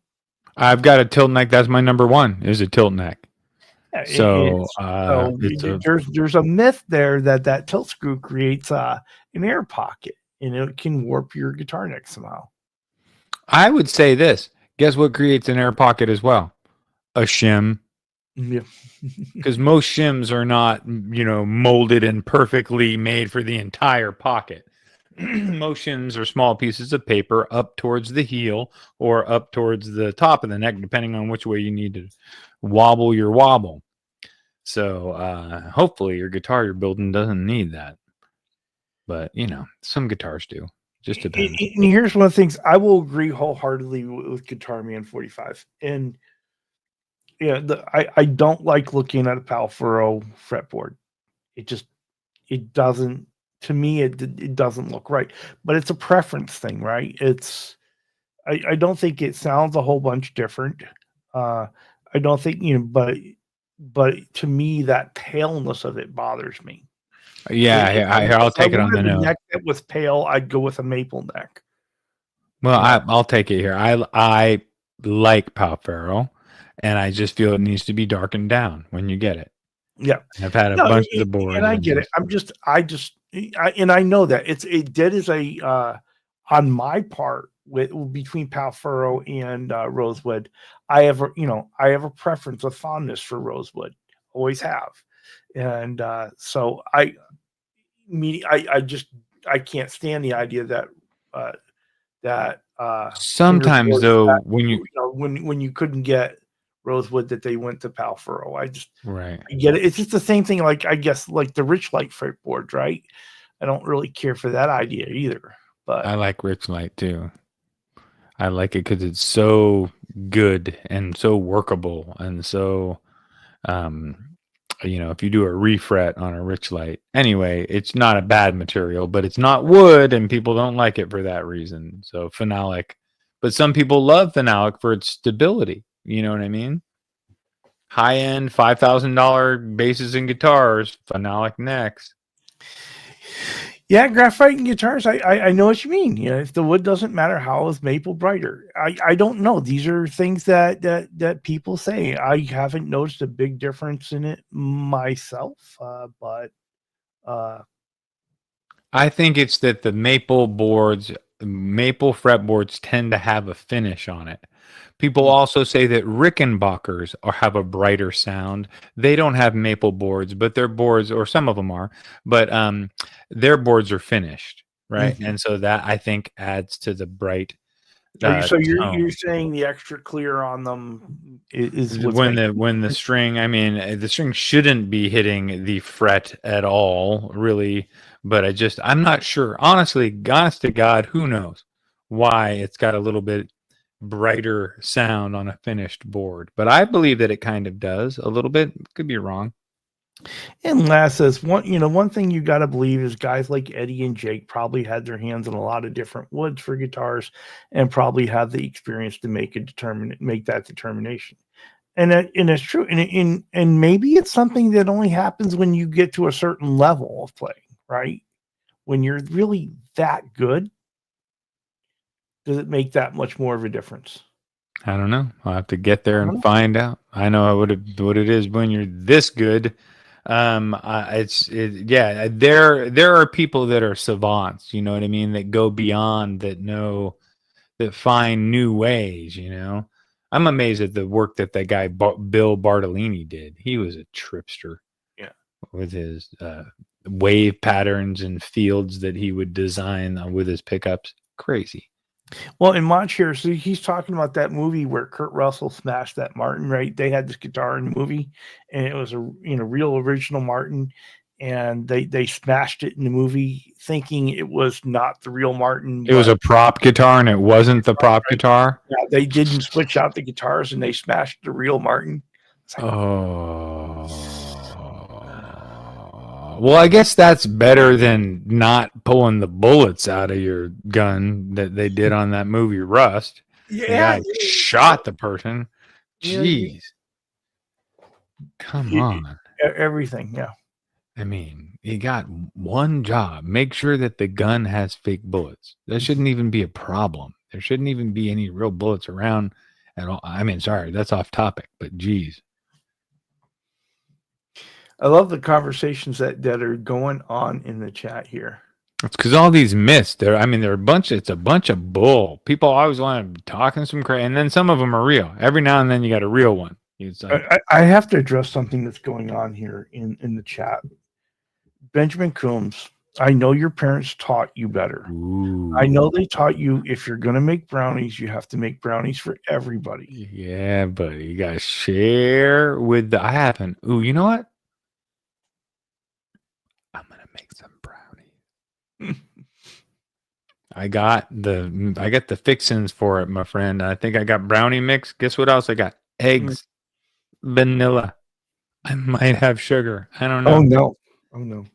I've got a tilt neck. That's my number one, is a tilt neck. Yeah, there's a myth there that tilt screw creates an air pocket and it can warp your guitar neck somehow. I would say this. Guess what creates an air pocket as well? A shim. Yeah. Because most shims are not, molded and perfectly made for the entire pocket. Most shims are small pieces of paper up towards the heel or up towards the top of the neck, depending on which way you need to wobble your wobble. So hopefully your guitar you're building doesn't need that. But, some guitars do. Just depends. And here's one of the things I will agree wholeheartedly with Guitar Man 45. And I don't like looking at a Palfaro fretboard. It doesn't, to me, it doesn't look right. But it's a preference thing, right? I don't think it sounds a whole bunch different. I don't think, but to me, that paleness of it bothers me. Yeah, I'll take it on the nose. Neck that was pale, I'd go with a maple neck. Well, I'll take it here. I like Palfaro, and I just feel it needs to be darkened down when you get it. Yeah, I've had a bunch of the boards, and I get it. And I know that that is a on my part between Palfaro and Rosewood. I have a preference, a fondness for Rosewood. Always have. And so I can't stand the idea that sometimes though when you couldn't get Rosewood that they went to Palfaro. I get it. It's just the same thing. Like I guess like the Rich Light fretboards, right? I don't really care for that idea either. But I like Rich Light too. I like it because it's so good and so workable and so if you do a refret on a Rich Light, anyway, it's not a bad material, but it's not wood, and people don't like it for that reason. So phenolic, but some people love phenolic for its stability. You know what I mean? High end $5,000 basses and guitars, phenolic necks. Yeah, graphite and guitars. I know what you mean. You know, if the wood doesn't matter, how is maple brighter? I don't know. These are things that people say. I haven't noticed a big difference in it myself, but I think it's that the maple fretboards tend to have a finish on it. People also say that Rickenbackers have a brighter sound. They don't have maple boards, but their boards, or some of them are, but their boards are finished, right? Mhm. And so that I think adds to the bright You're tone. saying the extra clear on them is what's When making the string, I mean, the string shouldn't be hitting the fret at all, really. But I'm not sure. Honestly, honest to God, who knows why it's got a little bit brighter sound on a finished board. But I believe that it kind of does a little bit. Could be wrong. And Last says one thing you got to believe is guys like Eddie and Jake probably had their hands on a lot of different woods for guitars, and probably have the experience to make that determination. And it's true. And maybe it's something that only happens when you get to a certain level of playing, right? When you're really that good, does it make that much more of a difference? I don't know. I'll have to get there I don't and know. find out. I know what it is when you're this good. Yeah. There are people that are savants. You know what I mean? That go beyond, that find new ways. You know, I'm amazed at the work that guy Bill Bartolini did. He was a tripster Yeah. with his wave patterns and fields that he would design with his pickups. Crazy. Well, in Monch here, so he's talking about that movie where Kurt Russell smashed that Martin, right? They had this guitar in the movie, and it was a real original Martin, and they smashed it in the movie, thinking it was not the real Martin, It was but a prop guitar, and it wasn't the prop right, guitar. yeah, they didn't switch out the guitars, and they smashed the real Martin. It's like, Well, I guess that's better than not pulling the bullets out of your gun that they did on that movie Rust. The yeah, guy shot the person. yeah, yeah, Jeez. Come yeah, on. everything, yeah. I mean, he got one job. Make sure that the gun has fake bullets. That shouldn't even be a problem. There shouldn't even be any real bullets around at all. I mean, sorry, that's off topic, but geez. I love the conversations that are going on in the chat here. It's because all these myths, it's a bunch of bull. People always want to be talking some crazy, and then some of them are real. Every now and then you got a real one. It's like, I have to address something that's going on here in the chat. Benjamin Coombs, I know your parents taught you better. ooh. I know they taught you if you're going to make brownies, you have to make brownies for everybody. Yeah, buddy. You gotta share with the I haven't. Ooh, you know what? I'm gonna make some brownies. I got the fixins for it, my friend. I think I got brownie mix. Guess what else I got? Eggs, vanilla. I might have sugar. I don't know. Oh no. Oh no.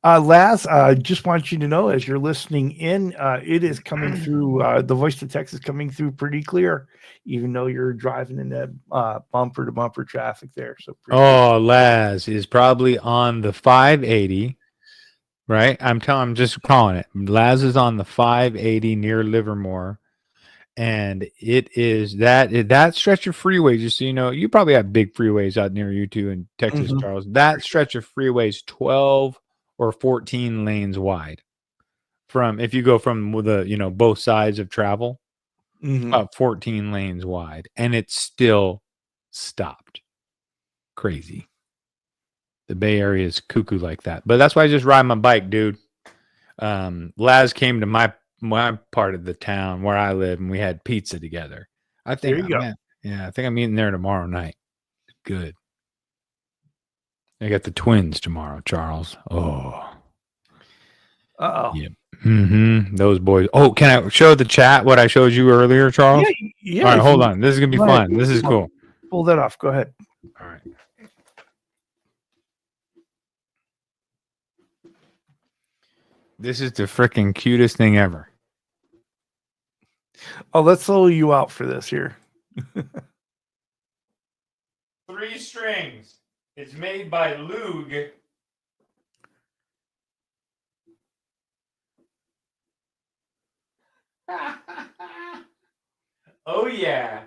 Laz, just want you to know as you're listening in, it is coming through. The voice to text is coming through pretty clear, even though you're driving in that bumper to bumper traffic there. So Oh, Laz is probably on the 580, right? I'm just calling it. Laz is on the 580 near Livermore. And it is that stretch of freeway, just so you know, you probably have big freeways out near you too in Texas, Mhm. Charles. That stretch of freeway is 12 or 14 lanes wide. From if you go from both sides of travel, Mhm. about 14 lanes wide, and it's still stopped. Crazy. The Bay Area is cuckoo like that. But that's why I just ride my bike, dude. Laz came to my part of the town where I live, and we had pizza together. I think, There you go. man, yeah, I think I'm eating there tomorrow night. Good. I got the twins tomorrow, Charles. Oh, Uh-oh. yeah. Those boys. Oh, can I show the chat what I showed you earlier, Yeah, Charles? yeah. All right, If hold you on. This is gonna be go ahead, fun. This is cool. pull that off. Go ahead. All right. This is the freaking cutest thing ever. Oh, let's slow you out for this here. 3 strings. It's made by Lug. Oh yeah.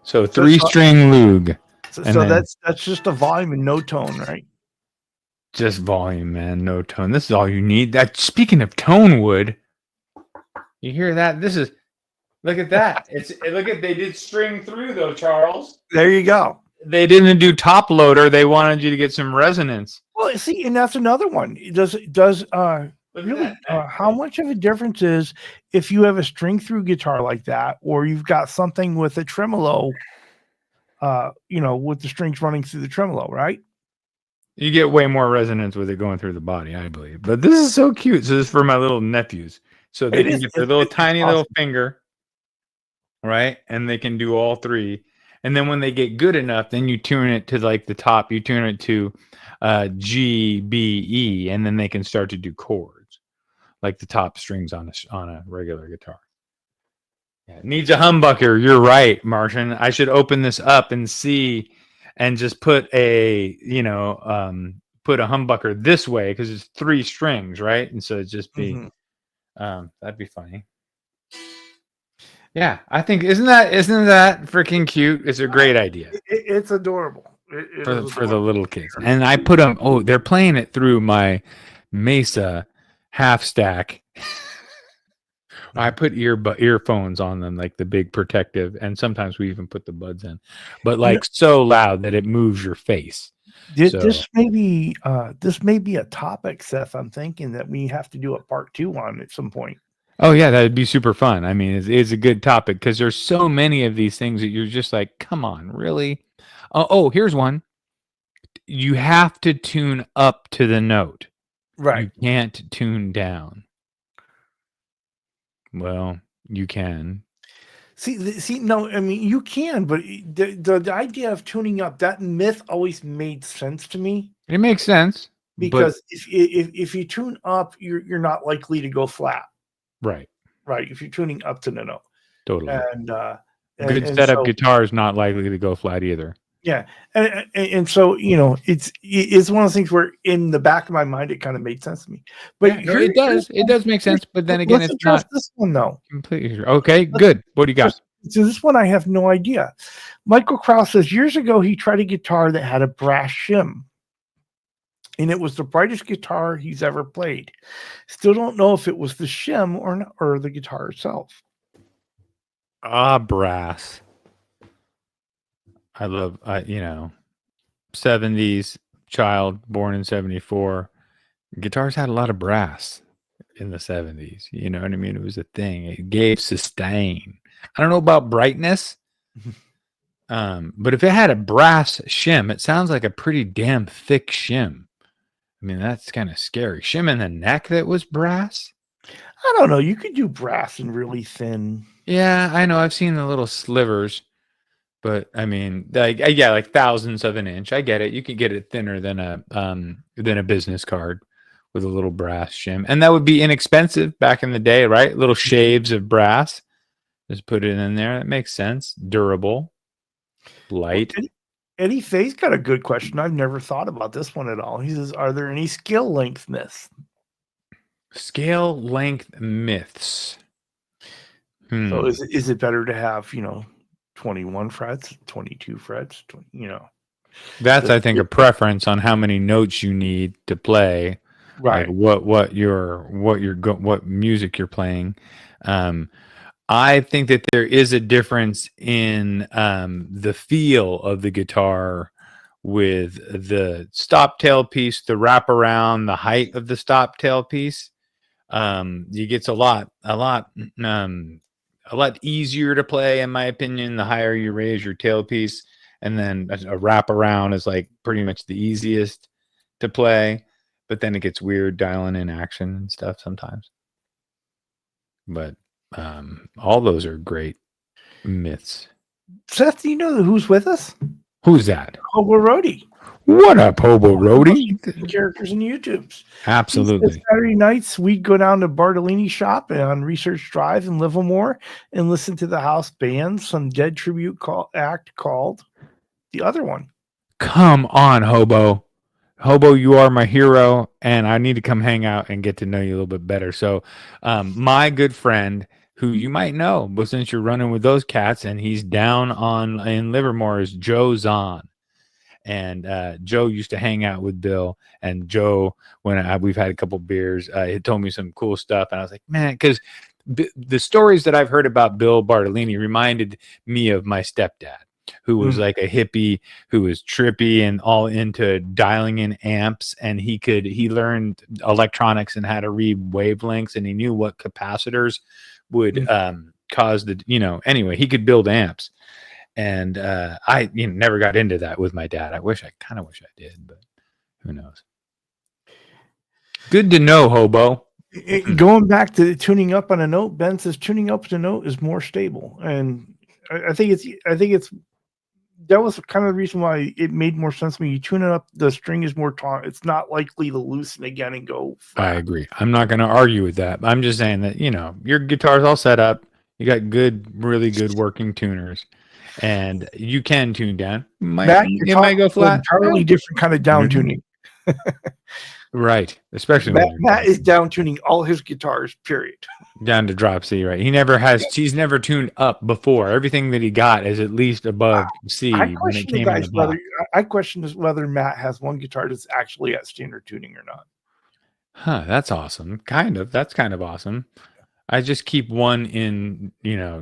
So 3-string lug. So that's just a volume and no tone, right? Just volume, man. No tone. This is all you need. That speaking of Tonewood, you hear that? Look at that. They did string through though, Charles. There you go. They didn't do top loader. They wanted you to get some resonance. Well, see, and that's another one. Really how much of a difference is if you have a string through guitar like that, or you've got something with a tremolo, with the strings running through the tremolo, right? You get way more resonance with it going through the body, I believe. But this is so cute. So this is for my little nephews. So they can get their little tiny little finger, right? And they can do all three. And then when they get good enough, then you tune it to like the top. You tune it to G, B, E, and then they can start to do chords, like the top strings on a regular guitar. Yeah, it needs a humbucker. You're right, Martian. I should open this up and see, and just put a humbucker this way because it's 3 strings, right? And so it just be that'd be funny. Yeah, I think isn't that freaking cute? It's a great idea. It's adorable. For the little kids. And I put them. Oh, they're playing it through my Mesa half stack. I put earphones on them, like the big protective, and sometimes we even put the buds in, but like so loud that it moves your face. This may be a topic, Seth. I'm thinking that we have to do a part 2 on at some point. Oh yeah, that'd be super fun. I mean, it's a good topic because there's so many of these things that you're just like, come on, really? Oh, here's one. You have to tune up to the note. Right. You can't tune down. Well, you can. See, no, I mean, you can, but the idea of tuning up, that myth always made sense to me. It makes sense. Because if you tune up, you're not likely to go flat. Right. If you're tuning up to the note. Totally. And good setup guitar is not likely to go flat either. Yeah. And so, it's one of those things where in the back of my mind, it kind of made sense to me. But yeah, it does make sense. But then again, it's not this one though. Completely. Okay, good. What do you got? So this one, I have no idea. Michael Krause says years ago, he tried a guitar that had a brass shim. And it was the brightest guitar he's ever played. Still don't know if it was the shim or the guitar itself. Brass. I love, 70s child born in 74. Guitars had a lot of brass in the 70s. You know what I mean? It was a thing. It gave sustain. I don't know about brightness. But if it had a brass shim, it sounds like a pretty damn thick shim. I mean, that's kind of scary. Shim in the neck that was brass? I don't know. You could do brass and really thin. Yeah, I know. I've seen the little slivers. But I mean, like thousandths of an inch. I get it. You could get it thinner than a business card with a little brass shim. And that would be inexpensive back in the day, right? Little shaves of brass. Just put it in there. That makes sense. Durable. Light. Eddie Faye's got a good question. I've never thought about this one at all. He says, are there any scale length myths? Scale length myths. So is it better to have, 21 frets, 22 frets, That's, I think, a preference on how many notes you need to play. Right. Like what music you're playing. I think that there is a difference in the feel of the guitar with the stop tail piece, the wraparound, the height of the stop tail piece. It gets a lot easier to play, in my opinion, the higher you raise your tailpiece. And then a wraparound is like pretty much the easiest to play. But then it gets weird dialing in action and stuff sometimes. But all those are great myths. Seth, do you know who's with us? Who's that? Hobo Roadie. What up, Hobo Roadie? Characters in YouTubes. Absolutely. Saturday nights, we'd go down to Bartolini Shop on Research Drive in Livermore and listen to the house band, some Dead tribute act called The Other One. Come on, Hobo. Hobo, you are my hero, and I need to come hang out and get to know you a little bit better. So, my good friend, who you might know, but since you're running with those cats, and he's down in Livermore, is Joe Zahn. And Joe used to hang out with Bill, and Joe, when we've had a couple beers, he told me some cool stuff, and I was like, man, because the stories that I've heard about Bill Bartolini reminded me of my stepdad, who was like a hippie, who was trippy and all into dialing in amps, and he learned electronics and how to read wavelengths, and he knew what capacitors would cause anyway, he could build amps. And I never got into that with my dad. I kind of wish I did, but who knows. Good to know, Hobo. Going back to tuning up on a note, Ben says tuning up to note is more stable, and I think it's that was kind of the reason why it made more sense to me. You tune it up, the string is more taut. It's not likely to loosen again and go flat. I agree. I'm not going to argue with that. I'm just saying that your guitar's all set up. You got really good working tuners, and you can tune down. It might go flat. Entirely different kind of down tuning. Right, especially Matt is down tuning all his guitars. Period. Down to drop C. Right, he's never tuned up before. Everything that he got is at least above C. I question whether Matt has one guitar that's actually at standard tuning or not. Huh? That's awesome. That's kind of awesome. I just keep one in,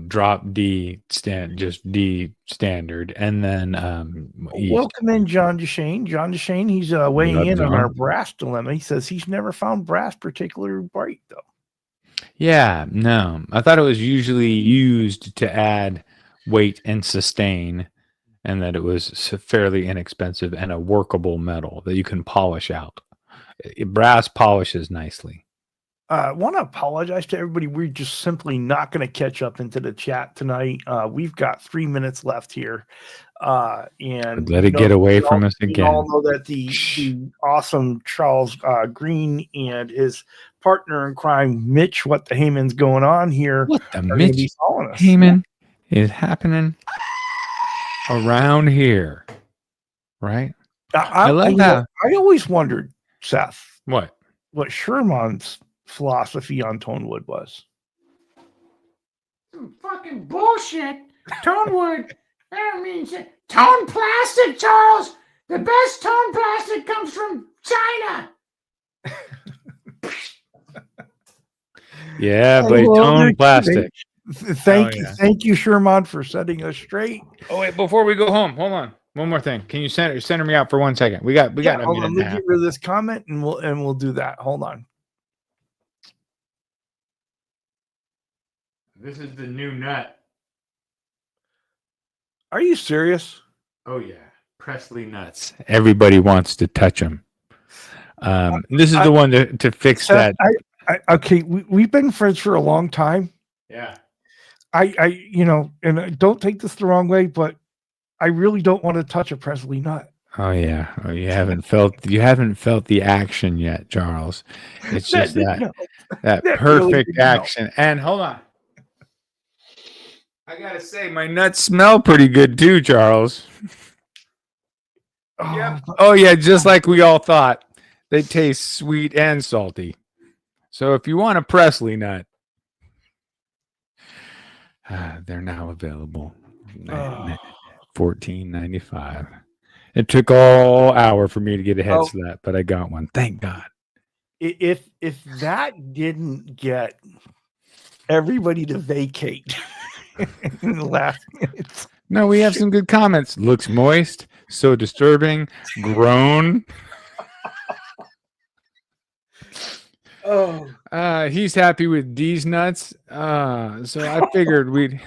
drop D D standard, and then welcome in John Deshane. John Deshane, he's weighing in on our brass dilemma. He says he's never found brass particularly bright, though. Yeah, no, I thought it was usually used to add weight and sustain, and that it was fairly inexpensive and a workable metal that you can polish out. Brass polishes nicely. I want to apologize to everybody. We're just simply not going to catch up into the chat tonight. We've got 3 minutes left here. And let it get away from us again. We all know that the awesome Charles Green and his partner in crime, Mitch, what the Heyman's going on here. What the Mitch Heyman is happening around here, right? I like that. I always wondered, Seth, what Sherman's philosophy on Tonewood was. Some fucking bullshit. Tonewood. That means tone plastic, Charles. The best tone plastic comes from China. Yeah, but tone plastic. Thank you, Sherman, for setting us straight. Oh wait, before we go home, hold on. One more thing. Can you center me out for 1 second? We got. Hold on. Let me get rid of this comment, and we'll do that. Hold on. This is the new nut. Are you serious? Oh yeah, Presley nuts. Everybody wants to touch them. This is the one to fix that. Okay, we've been friends for a long time. Yeah. And don't take this the wrong way, but I really don't want to touch a Presley nut. Oh yeah. Oh, you haven't felt the action yet, Charles. It's just that perfect really action. And hold on. I gotta say, my nuts smell pretty good too, Charles. Oh yeah, just like we all thought. They taste sweet and salty. So if you want a Presley nut, they're now available. $14.95. It took all hour for me to get a head slap, but I got one. Thank God. If that didn't get everybody to vacate in the last minutes. No, we have some good comments. Looks moist, so disturbing, groan. He's happy with D's nuts. So I figured we'd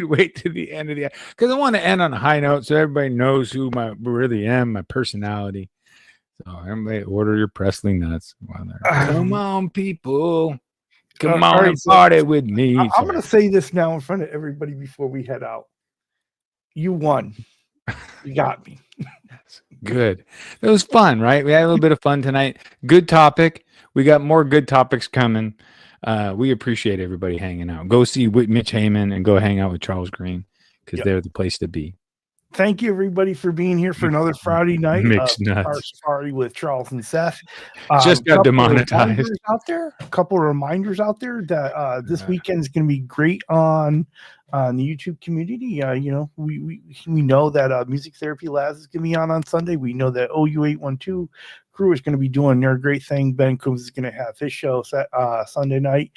wait to the end of the because I want to end on a high note so everybody knows who I really am, my personality. So everybody order your Presley nuts. Come on, people. Come on and party with me. I'm going to say this now in front of everybody before we head out. You won. You got me. That's good. It was fun, right? We had a little bit of fun tonight. Good topic. We got more good topics coming. We appreciate everybody hanging out. Go see Mitch Heyman and go hang out with Charles Green because they're the place to be. thank you everybody for being here for another Friday night Mixed of nuts. our Safari with Charles and Seth. Just got couple of demonetized. reminders out there. A couple of reminders out there that this weekend is going to be great on the YouTube community. You know, we know that Music Therapy Labs is going to be on Sunday. We know that OU812 crew is going to be doing their great thing. Ben Coombs is going to have his show Sunday night.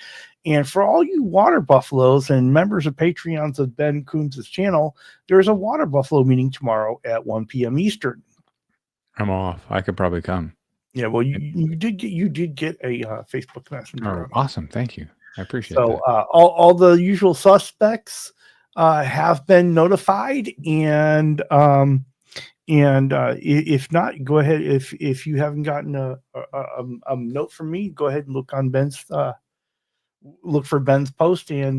And for all you water buffaloes and members of Patreons of Ben Coombs' channel, there's a water buffalo meeting tomorrow at 1 p.m. Eastern. I'm off. I could probably come. Yeah, well, you did get a Facebook Messenger. Oh, awesome. Thank you. I appreciate So that. all the usual suspects have been notified, and if not, go ahead. If you haven't gotten a note from me, go ahead and look on Ben's look for Ben's post, and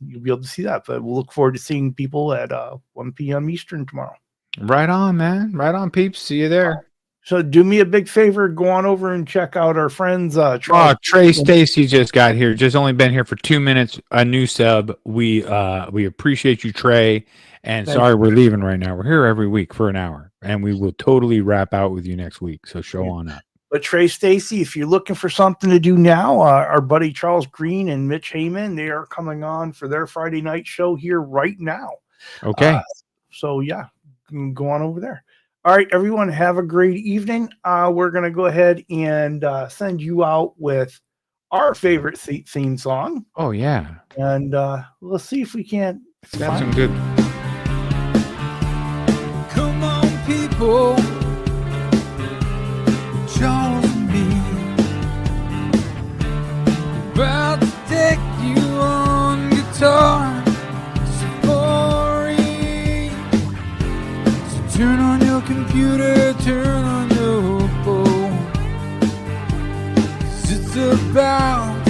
you'll be able to see that. But we'll look forward to seeing people at 1 p.m. Eastern tomorrow. Right on, man. Right on, peeps. See you there. So do me a big favor, go on over and check out our friends. Trey Stacy just got here. Just only been here for 2 minutes. A new sub. We appreciate you, Trey. And Thank sorry you. we're leaving right now. We're here every week for an hour, and we will totally wrap out with you next week. So show on up. But Trey Stacy, if you're looking for something to do now, our buddy Charles Green and Mitch Heyman, they are coming on for their Friday night show here right now. Okay. So yeah, go on over there. All right, everyone, have a great evening. We're going to go ahead and send you out with our favorite theme song. Oh, yeah. And let's see if we can't. It's got some good. Come on, people. Charles and me. About to take you on guitar safari. So turn on your computer, turn on your phone. 'Cause it's about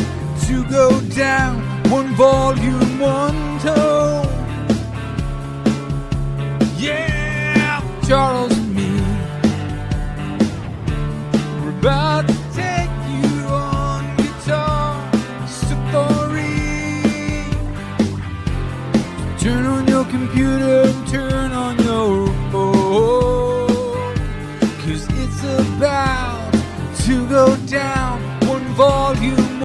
to go down. One volume, one tone. Yeah, Charles and me. We're about to take you on guitar safari. Turn on your computer and turn on your phone. 'Cause it's about to go down. One volume.